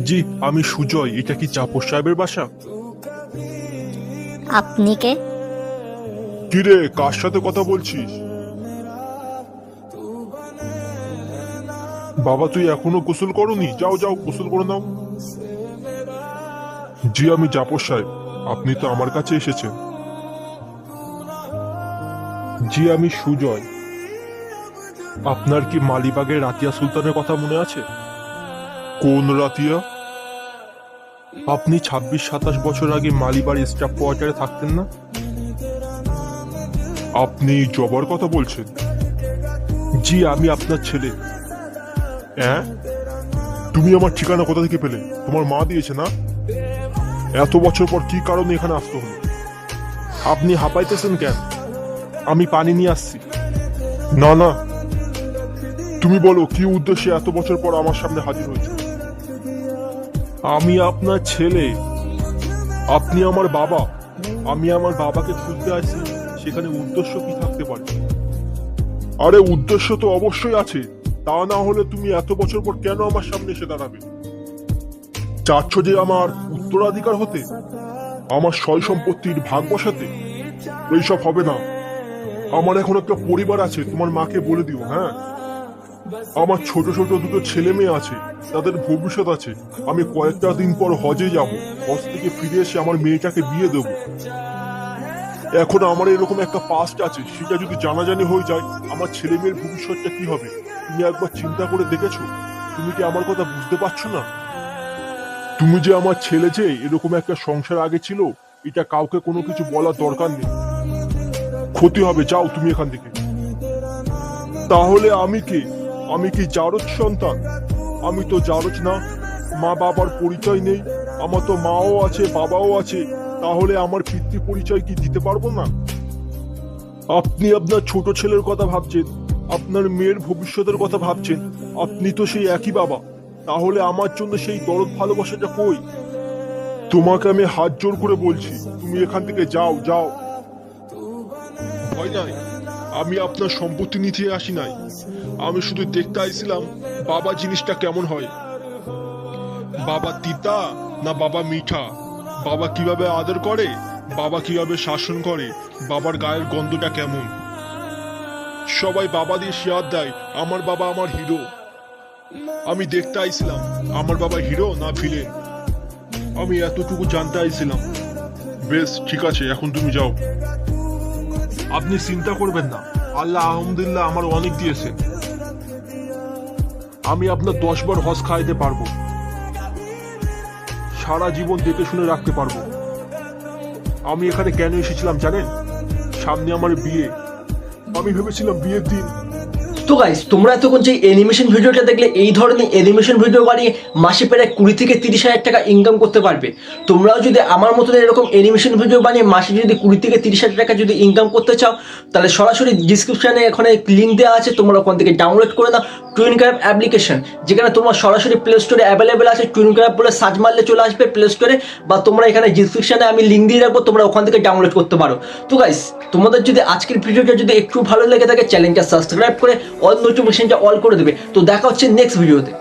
জি, আমি সুজয়। এটা কি চাপর সাহেবের বাসা? আপনি কে? কিরে, কার সাথে কথা বলছিস? বাবা, তুই এখনো গোসল করনি? যাও যাও, গোসল করে নাও। জি, আমি জাপর সাহেব। আপনি তো আমার কাছে এসেছেন। জি, আমি সুজয়। আপনার কি মালিবাগের রাতিয়া সুলতানের কথা মনে আছে? কোন রাতিয়া? আপনি 26-27 বছর আগে মালিবার স্টাফ কোয়ার্টারে থাকতেন না? আপনি জবার কথা বলছেন? জি, আমি আপনার ছেলে। হ্যাঁ, তুমি আমার ঠিকানা কোথা থেকে পেলে? তোমার মা দিয়েছে না? এত বছর পর কি কারণে এখানে আসতে হলো? আপনি হাঁপাইতেছেন কেন? আমি পানি নিয়ে আসছি। না না, তুমি বলো কি উদ্দেশ্যে এত বছর পর আমার সামনে হাজির হয়েছে? আমি আপনার ছেলে। আপনি আমার বাবা। আমি আমার বাবাকে খুঁজতে আসছি। সেখানে উদ্দেশ্য কি থাকতে পারে? আরে, উদ্দেশ্য তো অবশ্যই আছে। তা না হলে তুমি এত বছর পর কেন আমার সামনে এসে দাঁড়াবে? চাচ্ছ যে আমার উত্তরাধিকার হতে, আমার সয় সম্পত্তির ভাগ বসাতে? এইসব হবে না। আমার এখন একটা পরিবার আছে, তোমার মাকে বলে দিও। হ্যাঁ, আমার ছোট ছোট দুটো ছেলে মেয়ে আছে, তাদের ভবিষ্যৎ আছে। আমি কয়েকটা দিন পর হজে যাব। হজ থেকে ফিরে এসে আমার মেয়েটাকে বিয়ে দেব। এখন আমার এরকম একটা পাস্ট আছে, সেটা যদি জানাজানি হয়ে যায়, আমার ছেলে মেয়ের ভবিষ্যৎটা কি হবে? তুমি একবার চিন্তা করে দেখেছো? তুমি কি আমার কথা বুঝতে পারছো না? তুমি যে আমার ছেলে, যে এরকম একটা সংসার আগে ছিল, এটা কাউকে কোনো কিছু বলার দরকার নেই। ক্ষতি হবে, যাও তুমি এখান থেকে। তাহলে আমি কে? আমি কি জারজ সন্তান? আমি তো জারজ না। মা বাবার পরিচয় নেই। আমার তো মাও আছে, বাবাও আছে। তাহলে আমার পিতৃ পরিচয় কি দিতে পারবো না? আপনি আপনার ছোট ছেলের কথা ভাবছেন, আপনার মেয়ের ভবিষ্যতের কথা ভাবছেন। আপনি তো সেই একই বাবা। তাহলে আমার জন্য সেই দরদ ভালোবাসাটা কই? তোমাকে আমি হাত জোর করে বলছি, তুমি এখান থেকে যাও যাও। ভয় নাই, আমি আপনার সম্পত্তি নিতে আসি নাই। আমি শুধু দেখতে আইছিলাম বাবা জিনিসটা কেমন হয়। বাবা তিতা না বাবা মিঠা? বাবা কিভাবে আদর করে, বাবা কিভাবে শাসন করে, বাবার গায়ের গন্ধটা কেমন? সবাই বাবা দিয়ে শেয়ার দেয় আমার বাবা আমার হিরো। আমি দেখতে আইছিলাম আমার বাবা হিরো না ভিলেন। আমি এতটুকু জানতে আইছিলাম। বেশ, ঠিক আছে, এখন তুমি যাও। আপনি চিন্তা করবেন না, আল্লাহ আলহামদুলিল্লাহ আমার অনেক দিয়েছে। আমি আপনার 10 বার হজ খাইতে পারবো। সারা জীবন দেখে শুনে রাখতে পারবো। আমি এখানে কেন এসেছিলাম জানেন? সামনে আমার বিয়ে। আমি ভেবেছিলাম বিয়ের দিন। তো গাইস, তোমরা এতক্ষণ যে অ্যানিমেশন ভিডিওটা দেখলে, এই ধরনের অ্যানিমেশন ভিডিও বানিয়ে মাসে প্রায় 20 থেকে 30 হাজার টাকা ইনকাম করতে পারবে। তোমরাও যদি আমার মতন এরকম অ্যানিমেশন ভিডিও বানিয়ে মাসে যদি 20 থেকে 30 হাজার টাকা যদি ইনকাম করতে চাও, তাহলে সরাসরি ডিসক্রিপশনে এখানে লিঙ্ক দেওয়া আছে, তোমরা ওখান থেকে ডাউনলোড করে নাও টুইনক্রাফট অ্যাপ্লিকেশন, যেখানে তোমার সরাসরি প্লে স্টোরে অ্যাভেলেবেল আছে। টুইনক্রাফট বলে সার্চ মারলে চলে আসবে প্লে স্টোরে, বা তোমরা এখানে ডিসক্রিপশনে আমি লিঙ্ক দিয়ে রাখবো, তোমরা ওখান থেকে ডাউনলোড করতে পারো। তো গাইস, তোমাদের যদি আজকের ভিডিওটা যদি একটু ভালো লেগে থাকে, চ্যানেলটা সাবস্ক্রাইব করে অল নোটিফিকেশনটা অল করে দেবে। তো দেখা হচ্ছে নেক্সট ভিডিওতে।